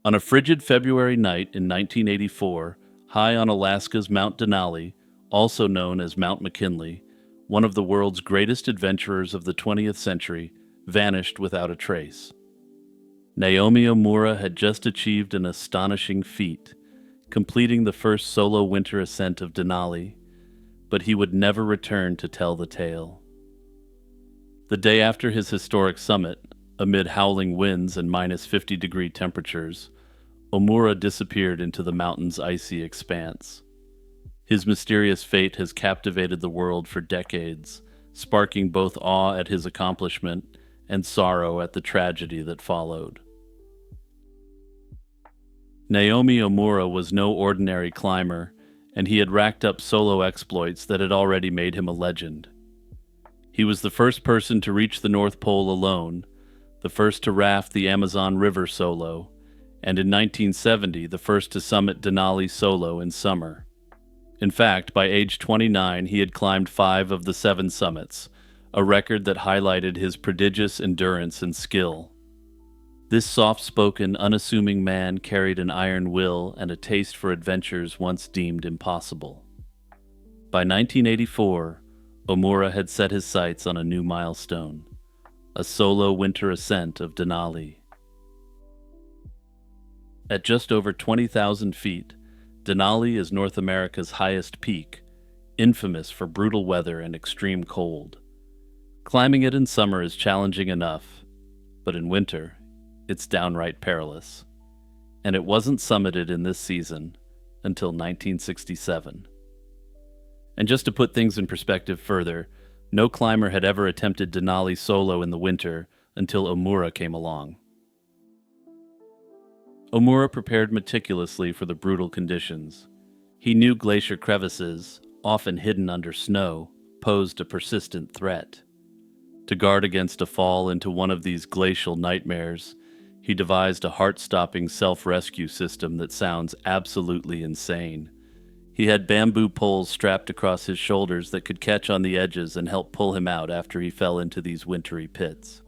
On a frigid February night in 1984, high on Alaska's Mount Denali, also known as Mount McKinley, one of the world's greatest adventurers of the 20th century, vanished without a trace. Naomi Omura had just achieved an astonishing feat, completing the first solo winter ascent of Denali, but he would never return to tell the tale. The day after his historic summit, amid howling winds and -50-degree temperatures, Omura disappeared into the mountain's icy expanse. His mysterious fate has captivated the world for decades, sparking both awe at his accomplishment and sorrow at the tragedy that followed. Naomi Omura was no ordinary climber, and he had racked up solo exploits that had already made him a legend. He was the first person to reach the North Pole alone, the first to raft the Amazon River solo, and in 1970 the first to summit Denali solo in summer. In fact, by age 29 he had climbed 5 of the 7 summits, a record that highlighted his prodigious endurance and skill. This soft-spoken, unassuming man carried an iron will and a taste for adventures once deemed impossible. By 1984, Omura had set his sights on a new milestone, a solo winter ascent of Denali. At just over 20,000 feet, Denali is North America's highest peak, infamous for brutal weather and extreme cold. Climbing it in summer is challenging enough, but in winter, it's downright perilous. And it wasn't summited in this season until 1967. And just to put things in perspective further, no climber had ever attempted Denali solo in the winter until Omura came along. Omura prepared meticulously for the brutal conditions. He knew glacier crevices, often hidden under snow, posed a persistent threat. To guard against a fall into one of these glacial nightmares, he devised a heart-stopping self-rescue system that sounds absolutely insane. He had bamboo poles strapped across his shoulders that could catch on the edges and help pull him out after he fell into these wintry pits.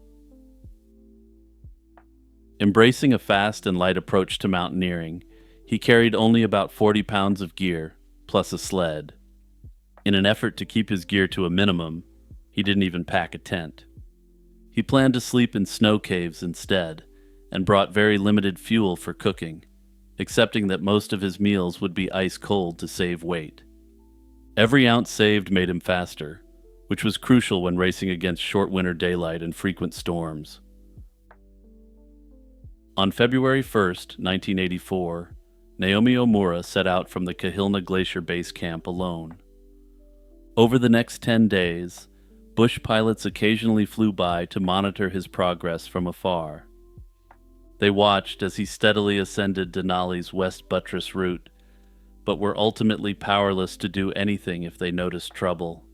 Embracing a fast and light approach to mountaineering, he carried only about 40 pounds of gear, plus a sled. In an effort to keep his gear to a minimum, he didn't even pack a tent. He planned to sleep in snow caves instead, and brought very limited fuel for cooking, accepting that most of his meals would be ice cold to save weight. Every ounce saved made him faster, which was crucial when racing against short winter daylight and frequent storms. On February 1st, 1984, Naomi Omura set out from the Kahilna Glacier Base Camp alone. Over the next 10 days, bush pilots occasionally flew by to monitor his progress from afar. They watched as he steadily ascended Denali's West Buttress route, but were ultimately powerless to do anything if they noticed trouble.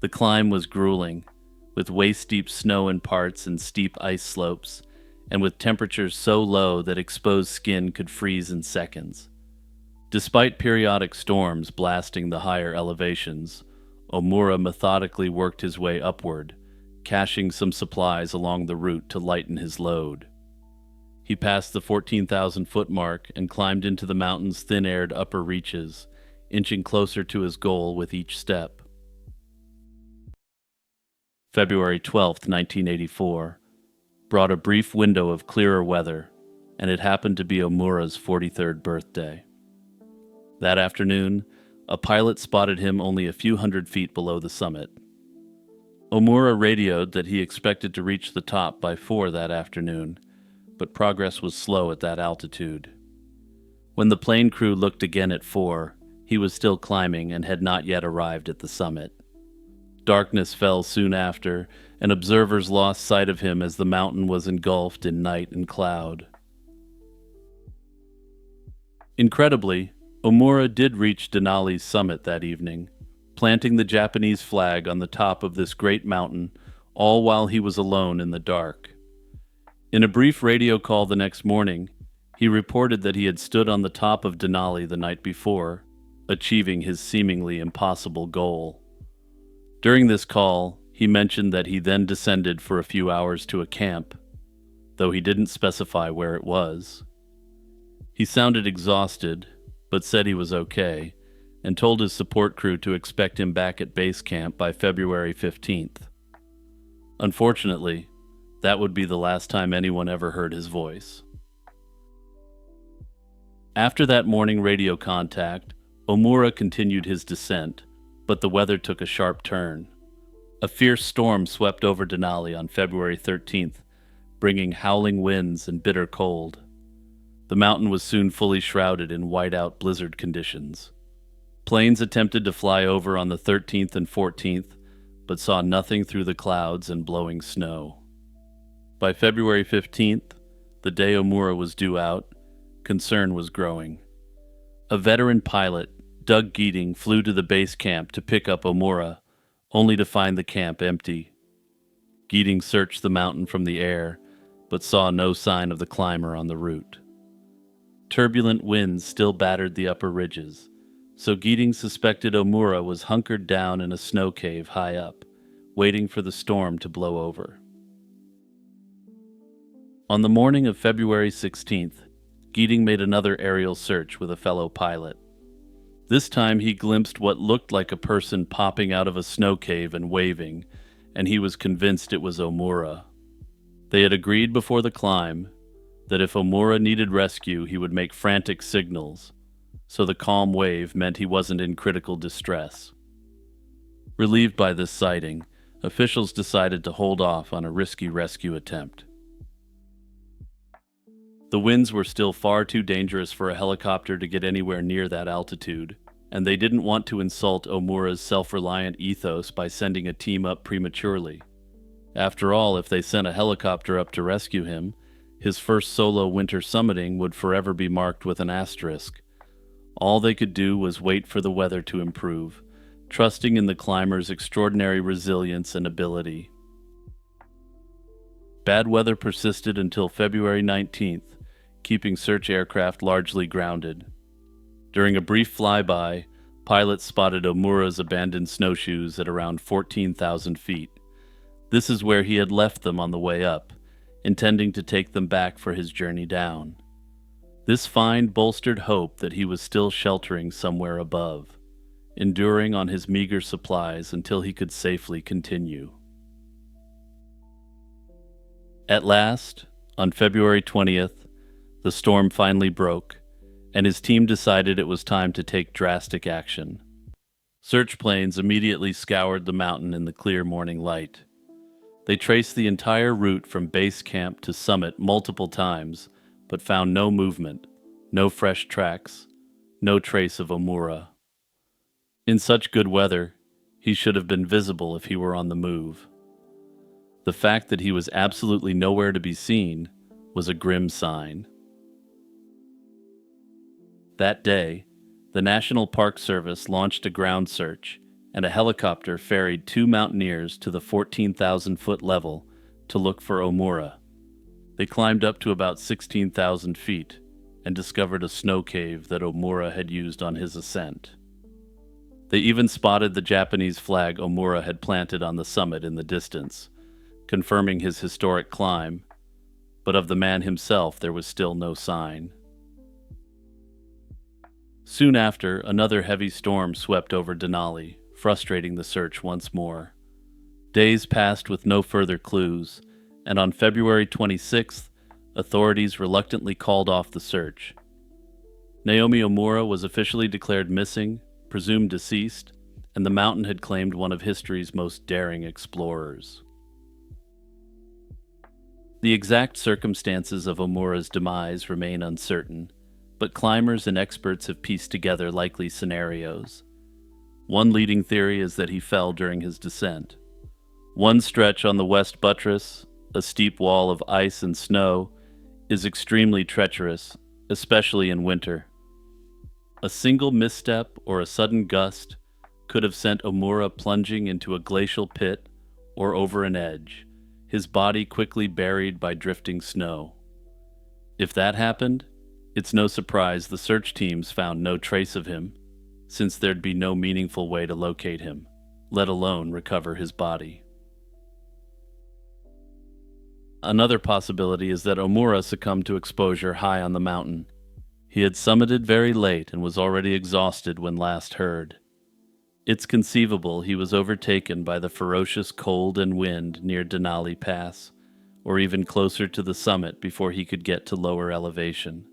The climb was grueling, with waist-deep snow in parts and steep ice slopes, and with temperatures so low that exposed skin could freeze in seconds. Despite periodic storms blasting the higher elevations, Omura methodically worked his way upward, caching some supplies along the route to lighten his load. He passed the 14,000-foot mark and climbed into the mountain's thin-aired upper reaches, inching closer to his goal with each step. February 12, 1984, brought a brief window of clearer weather, and it happened to be Omura's 43rd birthday. That afternoon, a pilot spotted him only a few hundred feet below the summit. Omura radioed that he expected to reach the top by 4 that afternoon, but progress was slow at that altitude. When the plane crew looked again at 4, he was still climbing and had not yet arrived at the summit. Darkness fell soon after, and observers lost sight of him as the mountain was engulfed in night and cloud. Incredibly, Omura did reach Denali's summit that evening, planting the Japanese flag on the top of this great mountain, all while he was alone in the dark. In a brief radio call the next morning, he reported that he had stood on the top of Denali the night before, achieving his seemingly impossible goal. During this call, he mentioned that he then descended for a few hours to a camp, though he didn't specify where it was. He sounded exhausted, but said he was okay, and told his support crew to expect him back at base camp by February 15th. Unfortunately, that would be the last time anyone ever heard his voice. After that morning radio contact, Omura continued his descent, but the weather took a sharp turn. A fierce storm swept over Denali on February 13th, bringing howling winds and bitter cold. The mountain was soon fully shrouded in whiteout blizzard conditions. Planes attempted to fly over on the 13th and 14th, but saw nothing through the clouds and blowing snow. By February 15th, the day Omura was due out, concern was growing. A veteran pilot, Doug Geating, flew to the base camp to pick up Omura, only to find the camp empty. Geating searched the mountain from the air, but saw no sign of the climber on the route. Turbulent winds still battered the upper ridges, so Geating suspected Omura was hunkered down in a snow cave high up, waiting for the storm to blow over. On the morning of February 16th, Geating made another aerial search with a fellow pilot. This time he glimpsed what looked like a person popping out of a snow cave and waving, and he was convinced it was Omura. They had agreed before the climb that if Omura needed rescue, he would make frantic signals, so the calm wave meant he wasn't in critical distress. Relieved by this sighting, officials decided to hold off on a risky rescue attempt. The winds were still far too dangerous for a helicopter to get anywhere near that altitude, and they didn't want to insult Omura's self-reliant ethos by sending a team up prematurely. After all, if they sent a helicopter up to rescue him, his first solo winter summiting would forever be marked with an asterisk. All they could do was wait for the weather to improve, trusting in the climber's extraordinary resilience and ability. Bad weather persisted until February 19th, keeping search aircraft largely grounded. During a brief flyby, pilots spotted Omura's abandoned snowshoes at around 14,000 feet. This is where he had left them on the way up, intending to take them back for his journey down. This find bolstered hope that he was still sheltering somewhere above, enduring on his meager supplies until he could safely continue. At last, on February 20th, the storm finally broke, and his team decided it was time to take drastic action. Search planes immediately scoured the mountain in the clear morning light. They traced the entire route from base camp to summit multiple times, but found no movement, no fresh tracks, no trace of Omura. In such good weather, he should have been visible if he were on the move. The fact that he was absolutely nowhere to be seen was a grim sign. That day, the National Park Service launched a ground search, and a helicopter ferried 2 mountaineers to the 14,000-foot level to look for Omura. They climbed up to about 16,000 feet and discovered a snow cave that Omura had used on his ascent. They even spotted the Japanese flag Omura had planted on the summit in the distance, confirming his historic climb, but of the man himself there was still no sign. Soon after, another heavy storm swept over Denali, frustrating the search once more. Days passed with no further clues, and on February 26th, authorities reluctantly called off the search. Naomi Omura was officially declared missing, presumed deceased, and the mountain had claimed one of history's most daring explorers. The exact circumstances of Omura's demise remain uncertain, but climbers and experts have pieced together likely scenarios. One leading theory is that he fell during his descent. One stretch on the west buttress, a steep wall of ice and snow, is extremely treacherous, especially in winter. A single misstep or a sudden gust could have sent Omura plunging into a glacial pit or over an edge, his body quickly buried by drifting snow. If that happened, it's no surprise the search teams found no trace of him, since there'd be no meaningful way to locate him, let alone recover his body. Another possibility is that Omura succumbed to exposure high on the mountain. He had summited very late and was already exhausted when last heard. It's conceivable he was overtaken by the ferocious cold and wind near Denali Pass, or even closer to the summit before he could get to lower elevation.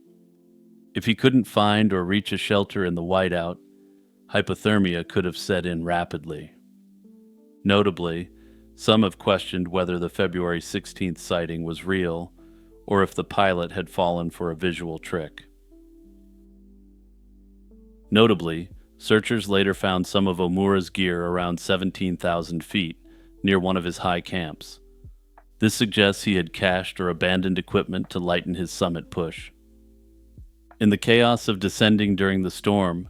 If he couldn't find or reach a shelter in the whiteout, hypothermia could have set in rapidly. Notably, some have questioned whether the February 16th sighting was real or if the pilot had fallen for a visual trick. Notably, searchers later found some of Omura's gear around 17,000 feet, near one of his high camps. This suggests he had cached or abandoned equipment to lighten his summit push. In the chaos of descending during the storm,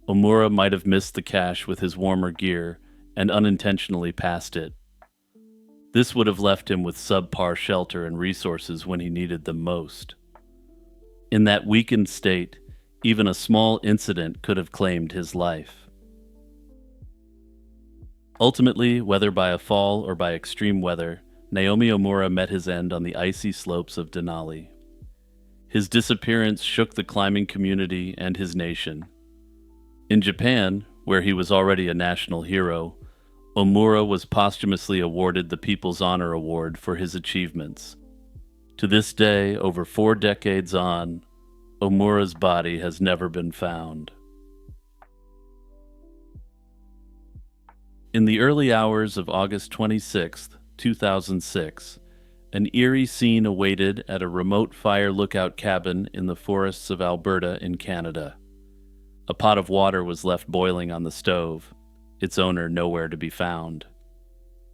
Omura might have missed the cache with his warmer gear and unintentionally passed it. This would have left him with subpar shelter and resources when he needed them most. In that weakened state, even a small incident could have claimed his life. Ultimately, whether by a fall or by extreme weather, Naomi Omura met his end on the icy slopes of Denali. His disappearance shook the climbing community and his nation. In Japan, where he was already a national hero, Omura was posthumously awarded the People's Honor Award for his achievements. To this day, over 4 decades on, Omura's body has never been found. In the early hours of August 26, 2006, an eerie scene awaited at a remote fire lookout cabin in the forests of Alberta in Canada. A pot of water was left boiling on the stove, its owner nowhere to be found.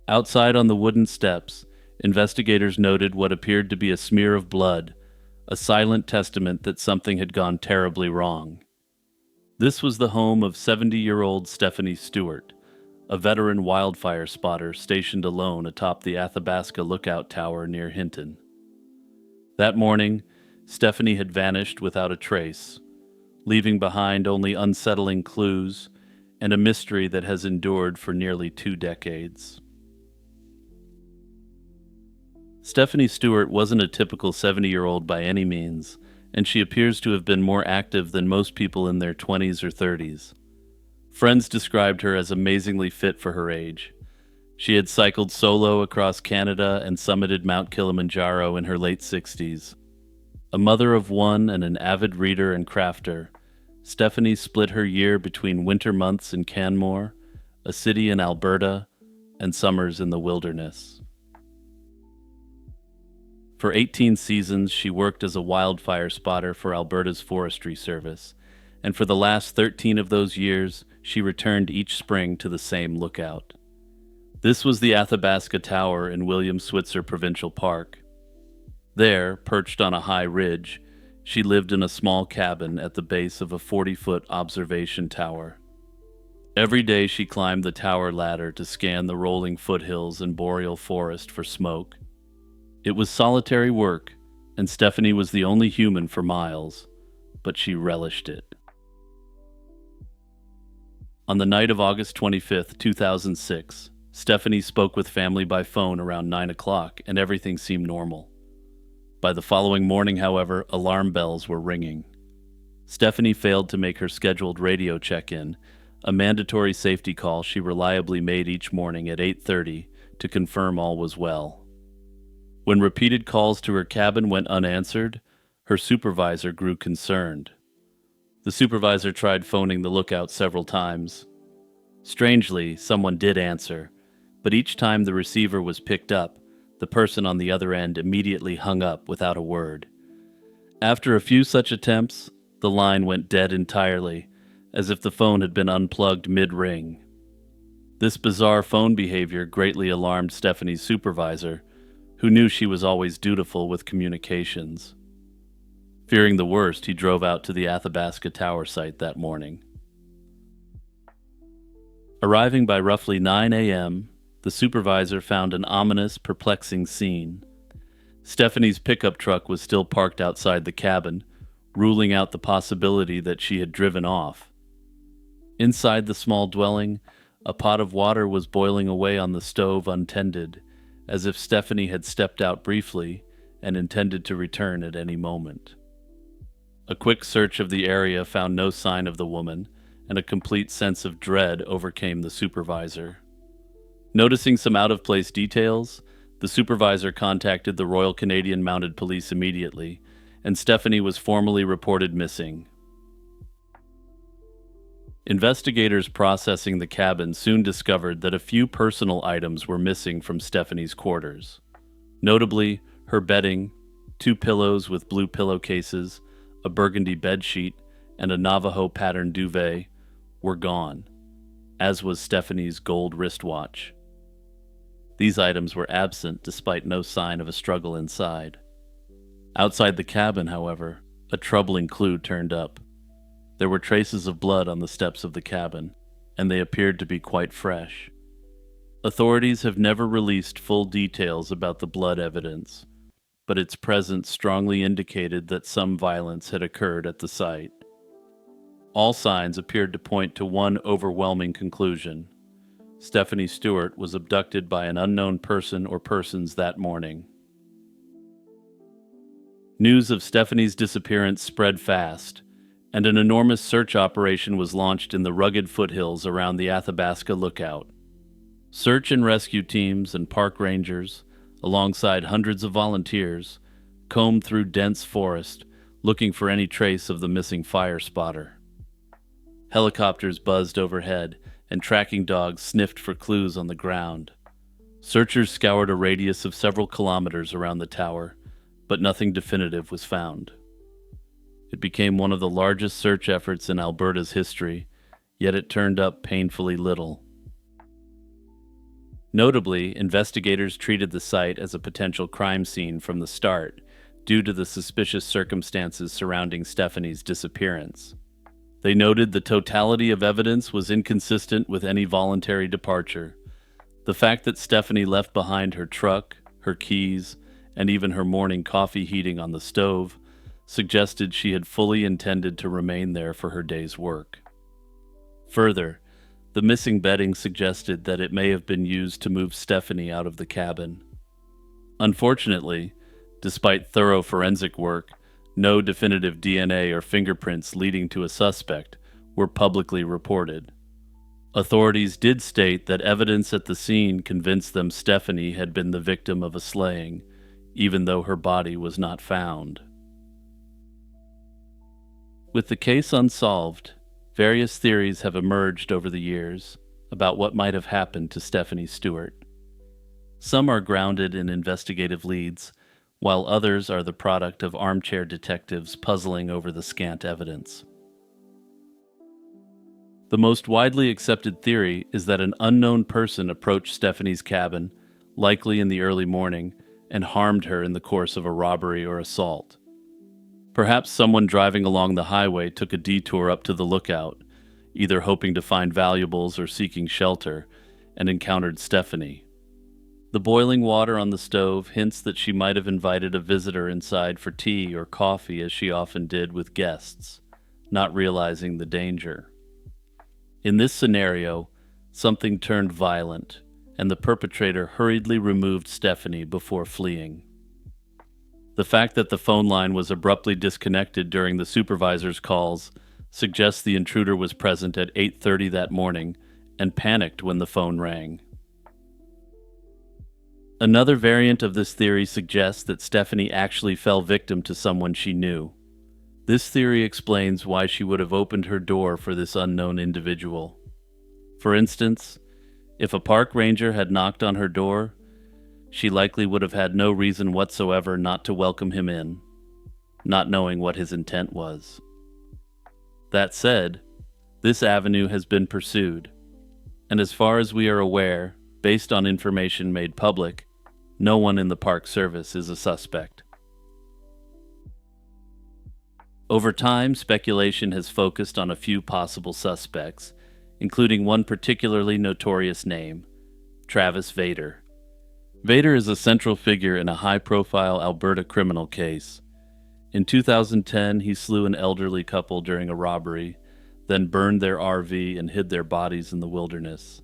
Outside on the wooden steps, investigators noted what appeared to be a smear of blood, a silent testament that something had gone terribly wrong. This was the home of 70-year-old Stephanie Stewart, a veteran wildfire spotter stationed alone atop the Athabasca Lookout Tower near Hinton. That morning, Stephanie had vanished without a trace, leaving behind only unsettling clues and a mystery that has endured for nearly 2 decades. Stephanie Stewart wasn't a typical 70-year-old by any means, and she appears to have been more active than most people in their 20s or 30s. Friends described her as amazingly fit for her age. She had cycled solo across Canada and summited Mount Kilimanjaro in her late 60s. A mother of one and an avid reader and crafter, Stephanie split her year between winter months in Canmore, a city in Alberta, and summers in the wilderness. For 18 seasons, she worked as a wildfire spotter for Alberta's Forestry Service, and for the last 13 of those years, she returned each spring to the same lookout. This was the Athabasca Tower in William Switzer Provincial Park. There, perched on a high ridge, she lived in a small cabin at the base of a 40-foot observation tower. Every day she climbed the tower ladder to scan the rolling foothills and boreal forest for smoke. It was solitary work, and Stephanie was the only human for miles, but she relished it. On the night of August 25, 2006, Stephanie spoke with family by phone around 9 o'clock, and everything seemed normal. By the following morning, however, alarm bells were ringing. Stephanie failed to make her scheduled radio check-in, a mandatory safety call she reliably made each morning at 8:30 to confirm all was well. When repeated calls to her cabin went unanswered, her supervisor grew concerned. The supervisor tried phoning the lookout several times. Strangely, someone did answer, but each time the receiver was picked up, the person on the other end immediately hung up without a word. After a few such attempts, the line went dead entirely, as if the phone had been unplugged mid-ring. This bizarre phone behavior greatly alarmed Stephanie's supervisor, who knew she was always dutiful with communications. Fearing the worst, he drove out to the Athabasca Tower site that morning. Arriving by roughly 9 a.m., the supervisor found an ominous, perplexing scene. Stephanie's pickup truck was still parked outside the cabin, ruling out the possibility that she had driven off. Inside the small dwelling, a pot of water was boiling away on the stove untended, as if Stephanie had stepped out briefly and intended to return at any moment. A quick search of the area found no sign of the woman, and a complete sense of dread overcame the supervisor. Noticing some out of place details, the supervisor contacted the Royal Canadian Mounted Police immediately, and Stephanie was formally reported missing. Investigators processing the cabin soon discovered that a few personal items were missing from Stephanie's quarters. Notably, her bedding, 2 pillows with blue pillowcases, a burgundy bedsheet, and a Navajo pattern duvet were gone, as was Stephanie's gold wristwatch. These items were absent despite no sign of a struggle inside. Outside the cabin, however, a troubling clue turned up. There were traces of blood on the steps of the cabin, and they appeared to be quite fresh. Authorities have never released full details about the blood evidence, but its presence strongly indicated that some violence had occurred at the site. All signs appeared to point to one overwhelming conclusion. Stephanie Stewart was abducted by an unknown person or persons that morning. News of Stephanie's disappearance spread fast, and an enormous search operation was launched in the rugged foothills around the Athabasca Lookout. Search and rescue teams and park rangers, alongside hundreds of volunteers, combed through dense forest, looking for any trace of the missing fire spotter. Helicopters buzzed overhead, and tracking dogs sniffed for clues on the ground. Searchers scoured a radius of several kilometers around the tower, but nothing definitive was found. It became one of the largest search efforts in Alberta's history, yet it turned up painfully little. Notably, investigators treated the site as a potential crime scene from the start, due to the suspicious circumstances surrounding Stephanie's disappearance. They noted the totality of evidence was inconsistent with any voluntary departure. The fact that Stephanie left behind her truck, her keys, and even her morning coffee heating on the stove suggested she had fully intended to remain there for her day's work. Further, the missing bedding suggested that it may have been used to move Stephanie out of the cabin. Unfortunately, despite thorough forensic work, no definitive DNA or fingerprints leading to a suspect were publicly reported. Authorities did state that evidence at the scene convinced them Stephanie had been the victim of a slaying, even though her body was not found. With the case unsolved, various theories have emerged over the years about what might have happened to Stephanie Stewart. Some are grounded in investigative leads, while others are the product of armchair detectives puzzling over the scant evidence. The most widely accepted theory is that an unknown person approached Stephanie's cabin, likely in the early morning, and harmed her in the course of a robbery or assault. Perhaps someone driving along the highway took a detour up to the lookout, either hoping to find valuables or seeking shelter, and encountered Stephanie. The boiling water on the stove hints that she might have invited a visitor inside for tea or coffee, as she often did with guests, not realizing the danger. In this scenario, something turned violent, and the perpetrator hurriedly removed Stephanie before fleeing. The fact that the phone line was abruptly disconnected during the supervisor's calls suggests the intruder was present at 8:30 that morning and panicked when the phone rang. Another variant of this theory suggests that Stephanie actually fell victim to someone she knew. This theory explains why she would have opened her door for this unknown individual. For instance, if a park ranger had knocked on her door, she likely would have had no reason whatsoever not to welcome him in, not knowing what his intent was. That said, this avenue has been pursued, and as far as we are aware, based on information made public, no one in the Park Service is a suspect. Over time, speculation has focused on a few possible suspects, including one particularly notorious name, Travis Vader. Vader is a central figure in a high-profile Alberta criminal case. In 2010, he slew an elderly couple during a robbery, then burned their RV and hid their bodies in the wilderness.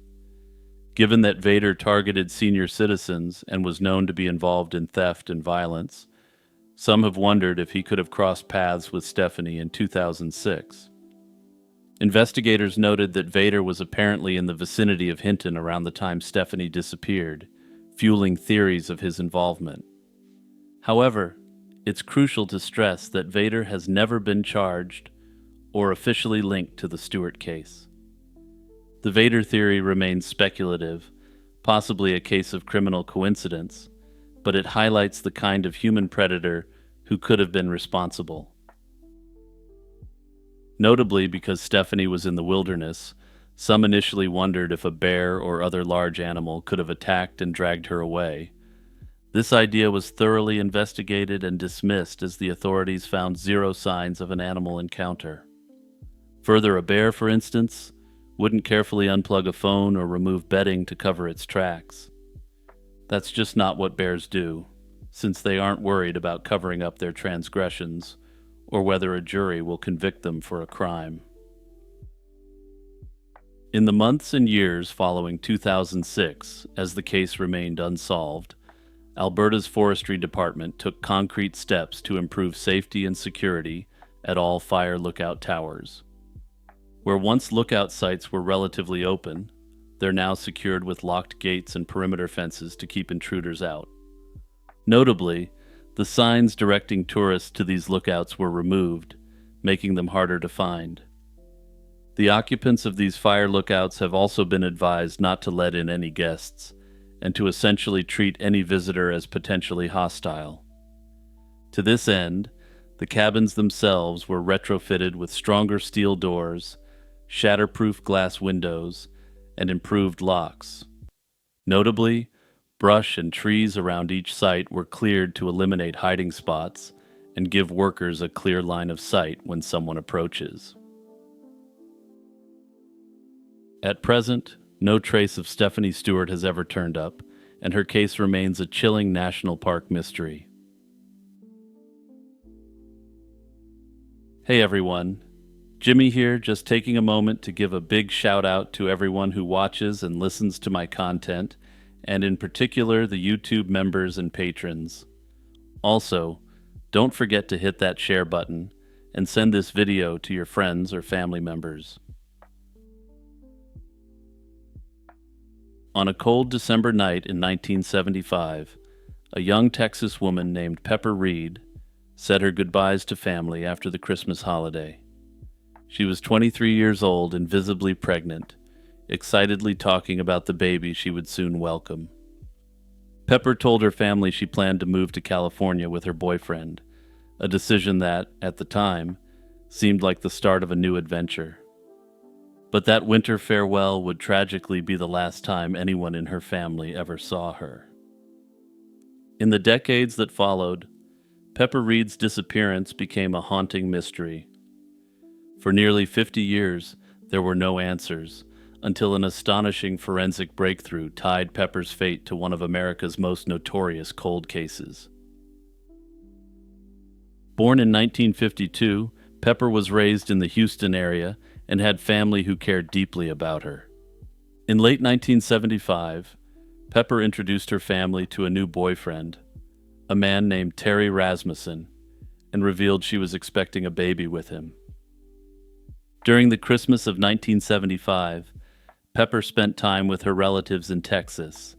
Given that Vader targeted senior citizens and was known to be involved in theft and violence, Some have wondered if he could have crossed paths with Stephanie in 2006. Investigators noted that Vader was apparently in the vicinity of Hinton around the time Stephanie disappeared, fueling theories of his involvement. However, it's crucial to stress that Vader has never been charged or officially linked to the Stewart case. The Vader theory remains speculative, possibly a case of criminal coincidence, but it highlights the kind of human predator who could have been responsible. Notably, because Stephanie was in the wilderness, some initially wondered if a bear or other large animal could have attacked and dragged her away. This idea was thoroughly investigated and dismissed as the authorities found zero signs of an animal encounter. Further, a bear, for instance, wouldn't carefully unplug a phone or remove bedding to cover its tracks. That's just not what bears do, since they aren't worried about covering up their transgressions or whether a jury will convict them for a crime. In the months and years following 2006, as the case remained unsolved, Alberta's Forestry Department took concrete steps to improve safety and security at all fire lookout towers. Where once lookout sites were relatively open, they're now secured with locked gates and perimeter fences to keep intruders out. Notably, the signs directing tourists to these lookouts were removed, making them harder to find. The occupants of these fire lookouts have also been advised not to let in any guests, and to essentially treat any visitor as potentially hostile. To this end, the cabins themselves were retrofitted with stronger steel doors, shatterproof glass windows, and improved locks. Notably, brush and trees around each site were cleared to eliminate hiding spots and give workers a clear line of sight when someone approaches. At present, no trace of Stephanie Stewart has ever turned up, and her case remains a chilling national park mystery. Hey everyone, Jimmy here, just taking a moment to give a big shout out to everyone who watches and listens to my content, and in particular the YouTube members and patrons. Also, don't forget to hit that share button and send this video to your friends or family members. On a cold December night in 1975, a young Texas woman named Pepper Reed said her goodbyes to family after the Christmas holiday. She was 23 years old and visibly pregnant, excitedly talking about the baby she would soon welcome. Pepper told her family she planned to move to California with her boyfriend, a decision that, at the time, seemed like the start of a new adventure. But that winter farewell would tragically be the last time anyone in her family ever saw her. In the decades that followed, Pepper Reed's disappearance became a haunting mystery. For nearly 50 years, there were no answers, until an astonishing forensic breakthrough tied Pepper's fate to one of America's most notorious cold cases. Born in 1952, Pepper was raised in the Houston area and had family who cared deeply about her. In late 1975, Pepper introduced her family to a new boyfriend, a man named Terry Rasmussen, and revealed she was expecting a baby with him. During the Christmas of 1975, Pepper spent time with her relatives in Texas,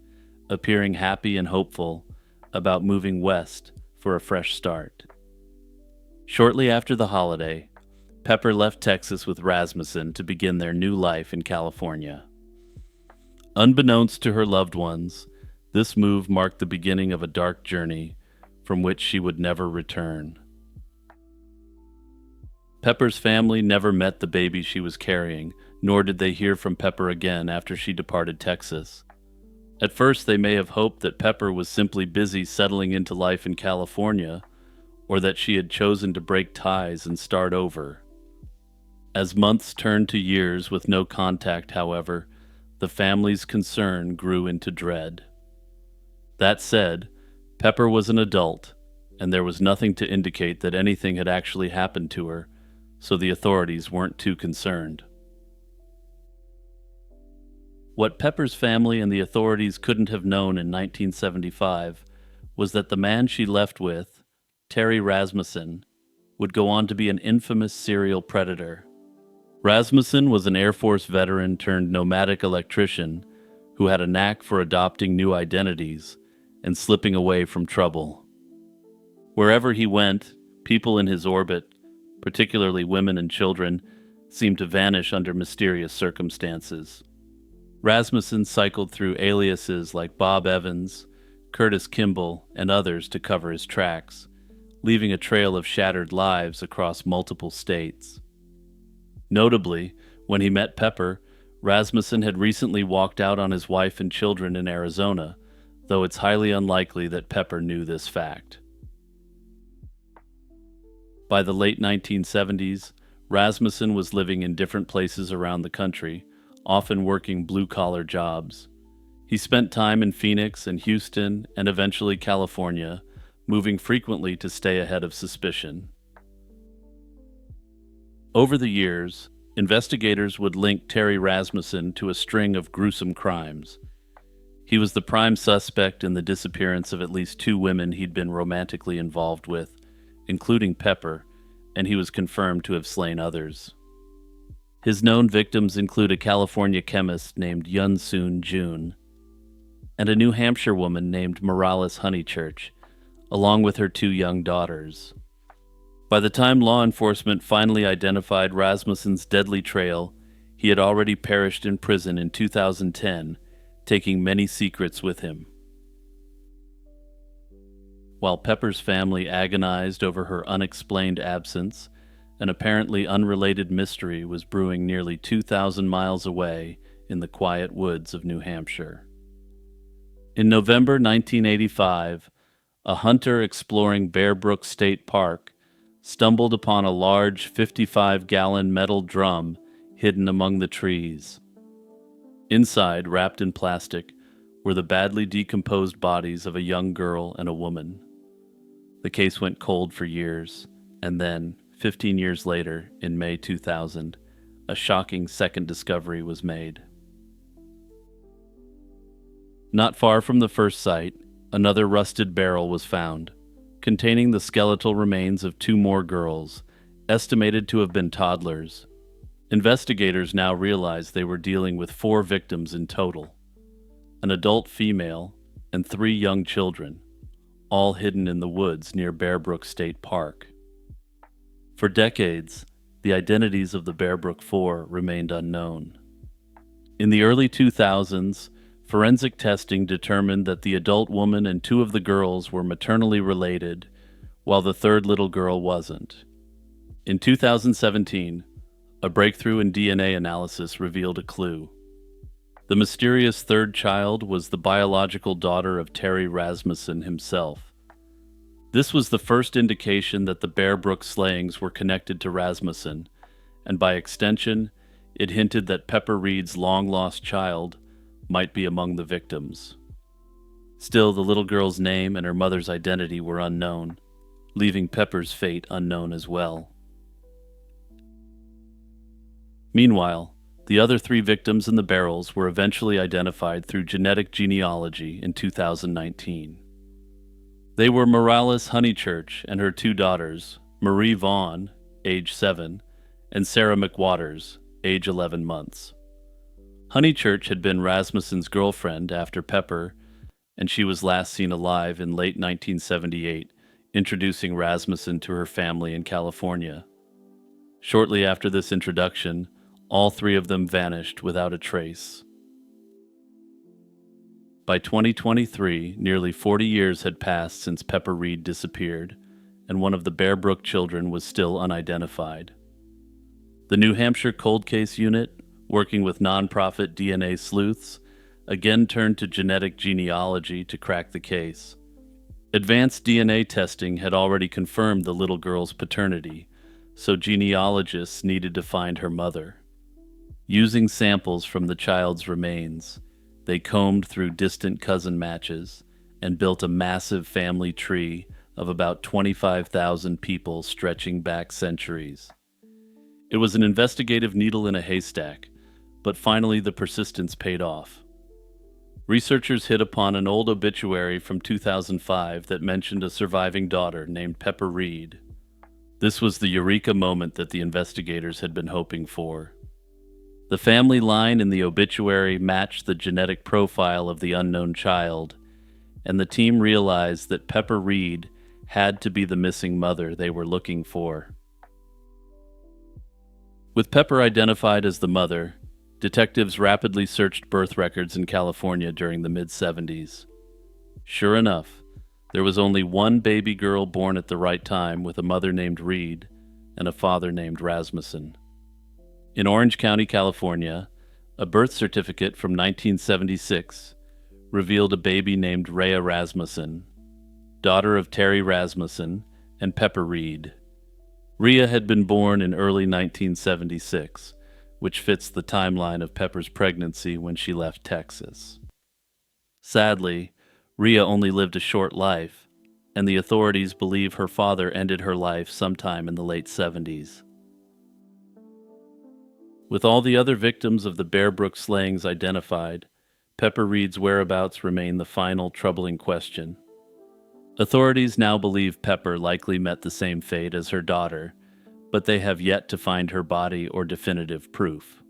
appearing happy and hopeful about moving west for a fresh start. Shortly after the holiday, Pepper left Texas with Rasmussen to begin their new life in California. Unbeknownst to her loved ones, this move marked the beginning of a dark journey from which she would never return. Pepper's family never met the baby she was carrying, nor did they hear from Pepper again after she departed Texas. At first, they may have hoped that Pepper was simply busy settling into life in California, or that she had chosen to break ties and start over. As months turned to years with no contact, however, the family's concern grew into dread. That said, Pepper was an adult, and there was nothing to indicate that anything had actually happened to her, so the authorities weren't too concerned. What Pepper's family and the authorities couldn't have known in 1975 was that the man she left with, Terry Rasmussen, would go on to be an infamous serial predator. Rasmussen was an Air Force veteran turned nomadic electrician who had a knack for adopting new identities and slipping away from trouble. Wherever he went, people in his orbit, particularly women and children, seemed to vanish under mysterious circumstances. Rasmussen cycled through aliases like Bob Evans, Curtis Kimball, and others to cover his tracks, leaving a trail of shattered lives across multiple states. Notably, when he met Pepper, Rasmussen had recently walked out on his wife and children in Arizona, though it's highly unlikely that Pepper knew this fact. By the late 1970s, Rasmussen was living in different places around the country, often working blue-collar jobs. He spent time in Phoenix and Houston and eventually California, moving frequently to stay ahead of suspicion. Over the years, investigators would link Terry Rasmussen to a string of gruesome crimes. He was the prime suspect in the disappearance of at least 2 women he'd been romantically involved with, including Pepper, and he was confirmed to have slain others. His known victims include a California chemist named Unsolved June and a New Hampshire woman named Morales Honeychurch, along with her 2 young daughters. By the time law enforcement finally identified Rasmussen's deadly trail, he had already perished in prison in 2010, taking many secrets with him. While Pepper's family agonized over her unexplained absence, an apparently unrelated mystery was brewing nearly 2,000 miles away in the quiet woods of New Hampshire. In November 1985, a hunter exploring Bear Brook State Park stumbled upon a large 55-gallon metal drum hidden among the trees. Inside, wrapped in plastic, were the badly decomposed bodies of a young girl and a woman. The case went cold for years, and then, 15 years later, in May 2000, a shocking second discovery was made. Not far from the first site, another rusted barrel was found, containing the skeletal remains of 2 more girls, estimated to have been toddlers. Investigators now realize they were dealing with 4 victims in total, an adult female and 3 young children, all hidden in the woods near Bear Brook State Park. For decades, the identities of the Bear Brook 4 remained unknown. In the early 2000s, forensic testing determined that the adult woman and 2 of the girls were maternally related, while the 3rd little girl wasn't. In 2017, a breakthrough in DNA analysis revealed a clue. The mysterious 3rd child was the biological daughter of Terry Rasmussen himself. This was the first indication that the Bear Brook slayings were connected to Rasmussen, and by extension, it hinted that Pepper Reed's long-lost child might be among the victims. Still, the little girl's name and her mother's identity were unknown, leaving Pepper's fate unknown as well. Meanwhile, the other 3 victims in the barrels were eventually identified through genetic genealogy in 2019. They were Morales Honeychurch and her 2 daughters, Marie Vaughn, age 7, and Sarah McWaters, age 11 months. Honeychurch had been Rasmussen's girlfriend after Pepper, and she was last seen alive in late 1978, introducing Rasmussen to her family in California. Shortly after this introduction, all 3 of them vanished without a trace. By 2023, nearly 40 years had passed since Pepper Reed disappeared, and one of the Bear Brook children was still unidentified. The New Hampshire Cold Case Unit, working with nonprofit DNA sleuths, again turned to genetic genealogy to crack the case. Advanced DNA testing had already confirmed the little girl's paternity, so genealogists needed to find her mother. Using samples from the child's remains, they combed through distant cousin matches and built a massive family tree of about 25,000 people stretching back centuries. It was an investigative needle in a haystack, but finally the persistence paid off. Researchers hit upon an old obituary from 2005 that mentioned a surviving daughter named Pepper Reed. This was the eureka moment that the investigators had been hoping for. The family line in the obituary matched the genetic profile of the unknown child, and the team realized that Pepper Reed had to be the missing mother they were looking for. With Pepper identified as the mother, detectives rapidly searched birth records in California during the mid-70s. Sure enough, there was only one baby girl born at the right time with a mother named Reed and a father named Rasmussen. In Orange County, California, a birth certificate from 1976 revealed a baby named Rhea Rasmussen, daughter of Terry Rasmussen and Pepper Reed. Rhea had been born in early 1976, which fits the timeline of Pepper's pregnancy when she left Texas. Sadly, Rhea only lived a short life, and the authorities believe her father ended her life sometime in the late 70s. With all the other victims of the Bear Brook slayings identified, Pepper Reed's whereabouts remain the final troubling question. Authorities now believe Pepper likely met the same fate as her daughter, but they have yet to find her body or definitive proof.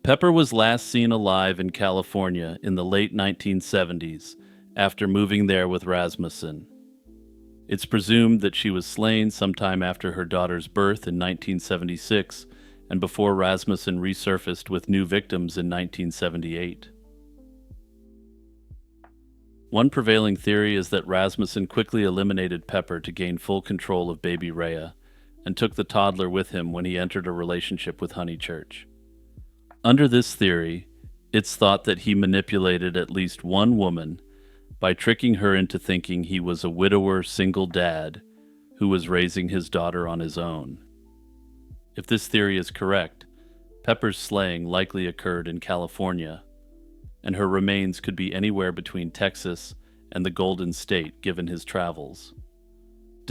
Pepper was last seen alive in California in the late 1970s after moving there with Rasmussen. It's presumed that she was slain sometime after her daughter's birth in 1976 and before Rasmussen resurfaced with new victims in 1978. One prevailing theory is that Rasmussen quickly eliminated Pepper to gain full control of baby Rhea and took the toddler with him when he entered a relationship with Honeychurch. Under this theory, it's thought that he manipulated at least one woman by tricking her into thinking he was a widower single dad who was raising his daughter on his own. If this theory is correct, Pepper's slaying likely occurred in California, and her remains could be anywhere between Texas and the Golden State given his travels.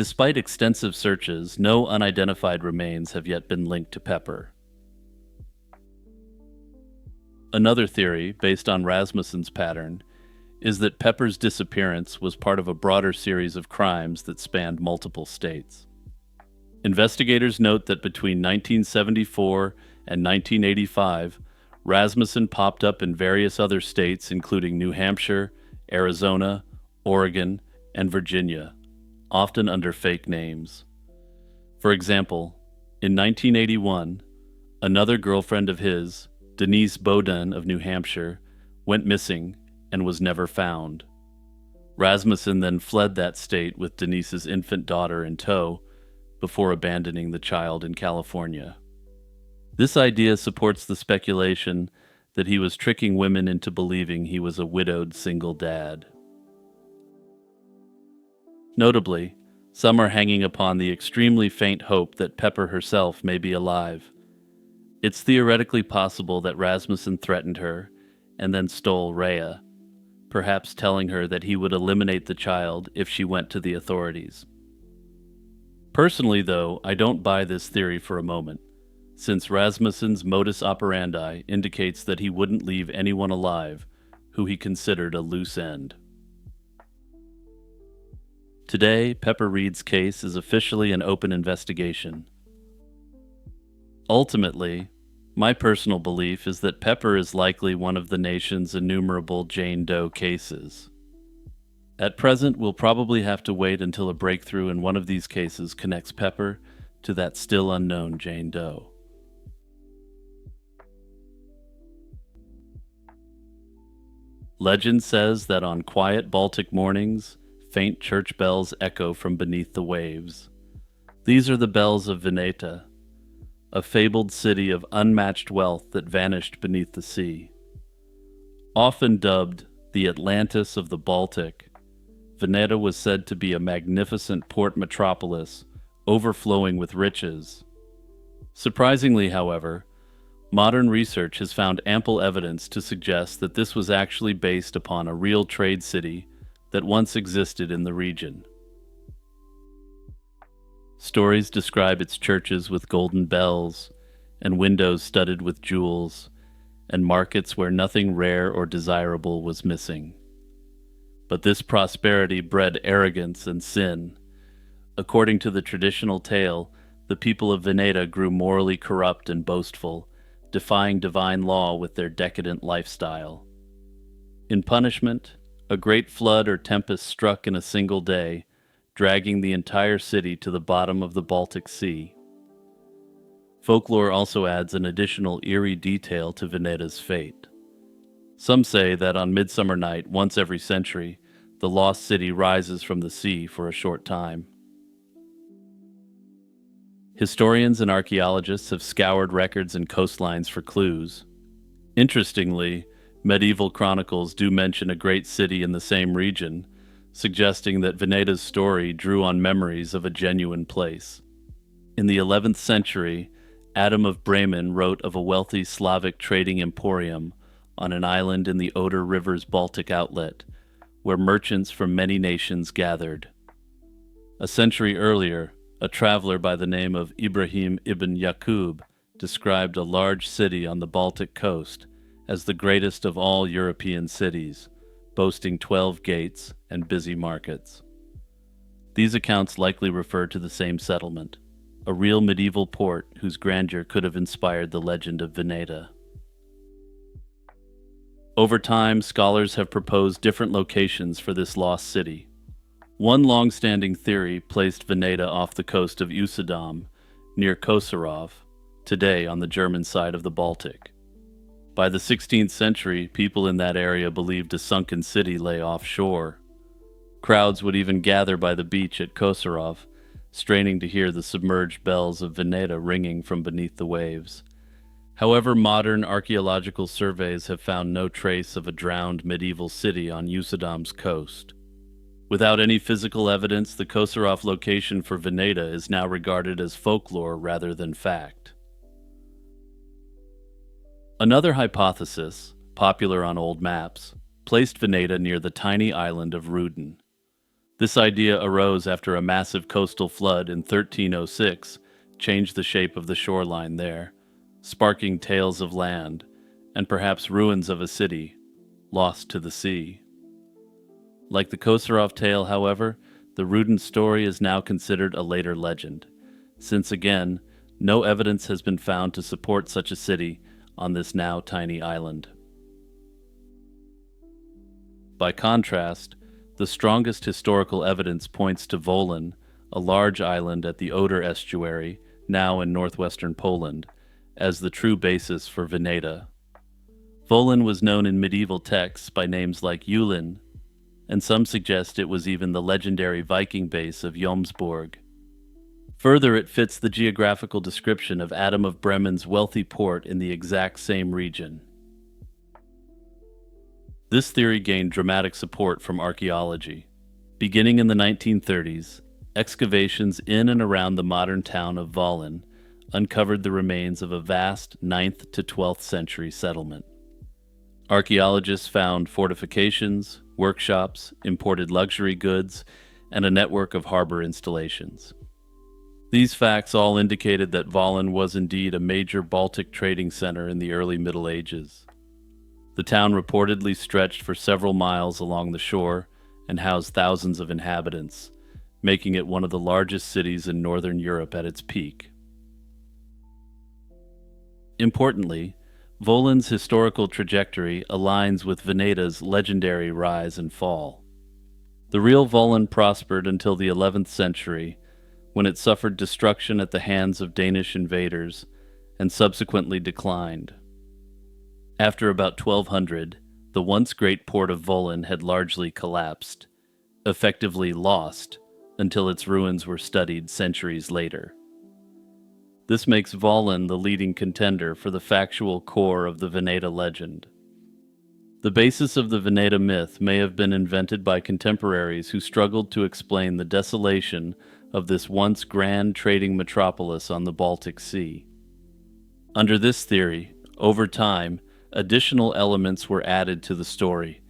Despite extensive searches, no unidentified remains have yet been linked to Pepper. Another theory, based on Rasmussen's pattern, is that Pepper's disappearance was part of a broader series of crimes that spanned multiple states. Investigators note that between 1974 and 1985, Rasmussen popped up in various other states including New Hampshire, Arizona, Oregon, and Virginia, often under fake names. For example, in 1981, another girlfriend of his, Denise Bowden of New Hampshire, went missing and was never found. Rasmussen then fled that state with Denise's infant daughter in tow before abandoning the child in California. This idea supports the speculation that he was tricking women into believing he was a widowed single dad. Notably, some are hanging upon the extremely faint hope that Pepper herself may be alive. It's theoretically possible that Rasmussen threatened her and then stole Rhea, perhaps telling her that he would eliminate the child if she went to the authorities. Personally, though, I don't buy this theory for a moment, since Rasmussen's modus operandi indicates that he wouldn't leave anyone alive who he considered a loose end. Today, Pepper Reed's case is officially an open investigation. Ultimately, my personal belief is that Pepper is likely one of the nation's innumerable Jane Doe cases. At present, we'll probably have to wait until a breakthrough in one of these cases connects Pepper to that still unknown Jane Doe. Legend says that on quiet Baltic mornings, faint church bells echo from beneath the waves. These are the bells of Veneta, a fabled city of unmatched wealth that vanished beneath the sea. Often dubbed the Atlantis of the Baltic, Veneta was said to be a magnificent port metropolis overflowing with riches. Surprisingly, however, modern research has found ample evidence to suggest that this was actually based upon a real trade city that once existed in the region. Stories describe its churches with golden bells and windows studded with jewels, and markets where nothing rare or desirable was missing. But this prosperity bred arrogance and sin. According to the traditional tale, the people of Veneta grew morally corrupt and boastful, defying divine law with their decadent lifestyle. In punishment, a great flood or tempest struck in a single day, dragging the entire city to the bottom of the Baltic Sea. Folklore also adds an additional eerie detail to Veneta's fate. Some say that on Midsummer Night, once every century, the lost city rises from the sea for a short time. Historians and archaeologists have scoured records and coastlines for clues. Interestingly, medieval chronicles do mention a great city in the same region, suggesting that Veneta's story drew on memories of a genuine place. In the 11th century, Adam of Bremen wrote of a wealthy Slavic trading emporium on an island in the Oder River's Baltic outlet, where merchants from many nations gathered. A century earlier, a traveler by the name of Ibrahim ibn Yaqub described a large city on the Baltic coast as the greatest of all European cities, boasting 12 gates and busy markets. These accounts likely refer to the same settlement, a real medieval port whose grandeur could have inspired the legend of Veneta. Over time, scholars have proposed different locations for this lost city. One long-standing theory placed Veneta off the coast of Usedom, near Kosorov, today on the German side of the Baltic. By the 16th century, people in that area believed a sunken city lay offshore. Crowds would even gather by the beach at Kosorov, straining to hear the submerged bells of Veneta ringing from beneath the waves. However, modern archaeological surveys have found no trace of a drowned medieval city on Usedom's coast. Without any physical evidence, the Kosorov location for Veneta is now regarded as folklore rather than fact. Another hypothesis, popular on old maps, placed Veneta near the tiny island of Rudin. This idea arose after a massive coastal flood in 1306 changed the shape of the shoreline there, sparking tales of land, and perhaps ruins of a city, lost to the sea. Like the Kosorov tale, however, the Rudin story is now considered a later legend, since again, no evidence has been found to support such a city on this now tiny island. By contrast, the strongest historical evidence points to Wolin, a large island at the Oder estuary, now in northwestern Poland, as the true basis for Veneta. Wolin was known in medieval texts by names like Julin, and some suggest it was even the legendary Viking base of Jomsborg. Further, it fits the geographical description of Adam of Bremen's wealthy port in the exact same region. This theory gained dramatic support from archaeology. Beginning in the 1930s, excavations in and around the modern town of Wolin uncovered the remains of a vast 9th to 12th century settlement. Archaeologists found fortifications, workshops, imported luxury goods, and a network of harbor installations. These facts all indicated that Wolin was indeed a major Baltic trading center in the early Middle Ages. The town reportedly stretched for several miles along the shore and housed thousands of inhabitants, making it one of the largest cities in northern Europe at its peak. Importantly, Wolin's historical trajectory aligns with Veneta's legendary rise and fall. The real Wolin prospered until the 11th century, when it suffered destruction at the hands of Danish invaders and subsequently declined. After about 1200, the once great port of Wolin had largely collapsed, effectively lost, until its ruins were studied centuries later. This makes Wolin the leading contender for the factual core of the Veneta legend. The basis of the Veneta myth may have been invented by contemporaries who struggled to explain the desolation of this once grand trading metropolis on the Baltic Sea. Under this theory, over time, additional elements were added to the story,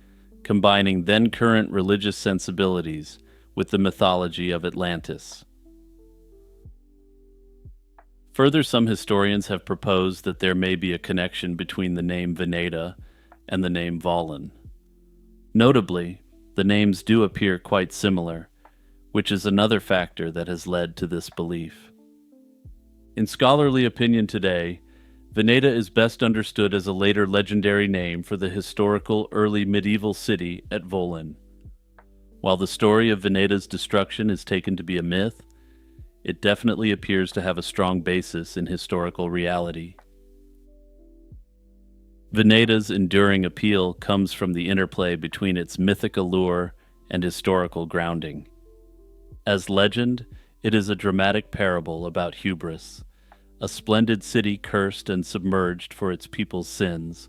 combining then-current religious sensibilities with the mythology of Atlantis. Further, some historians have proposed that there may be a connection between the name Veneta and the name Volin. Notably, the names do appear quite similar, which is another factor that has led to this belief. In scholarly opinion today, Veneta is best understood as a later legendary name for the historical early medieval city at Volin. While the story of Veneta's destruction is taken to be a myth, it definitely appears to have a strong basis in historical reality. Veneta's enduring appeal comes from the interplay between its mythic allure and historical grounding. As legend, it is a dramatic parable about hubris, a splendid city cursed and submerged for its people's sins,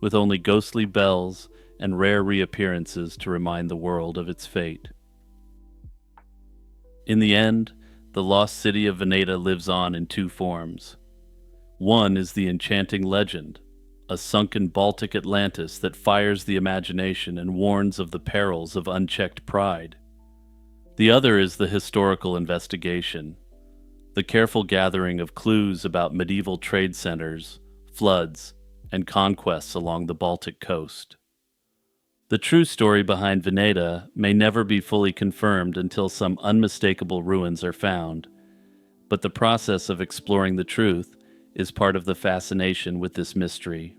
with only ghostly bells and rare reappearances to remind the world of its fate. In the end, the lost city of Veneta lives on in two forms. One is the enchanting legend, a sunken Baltic Atlantis that fires the imagination and warns of the perils of unchecked pride. The other is the historical investigation, the careful gathering of clues about medieval trade centers, floods, and conquests along the Baltic coast. The true story behind Veneta may never be fully confirmed until some unmistakable ruins are found, but the process of exploring the truth is part of the fascination with this mystery.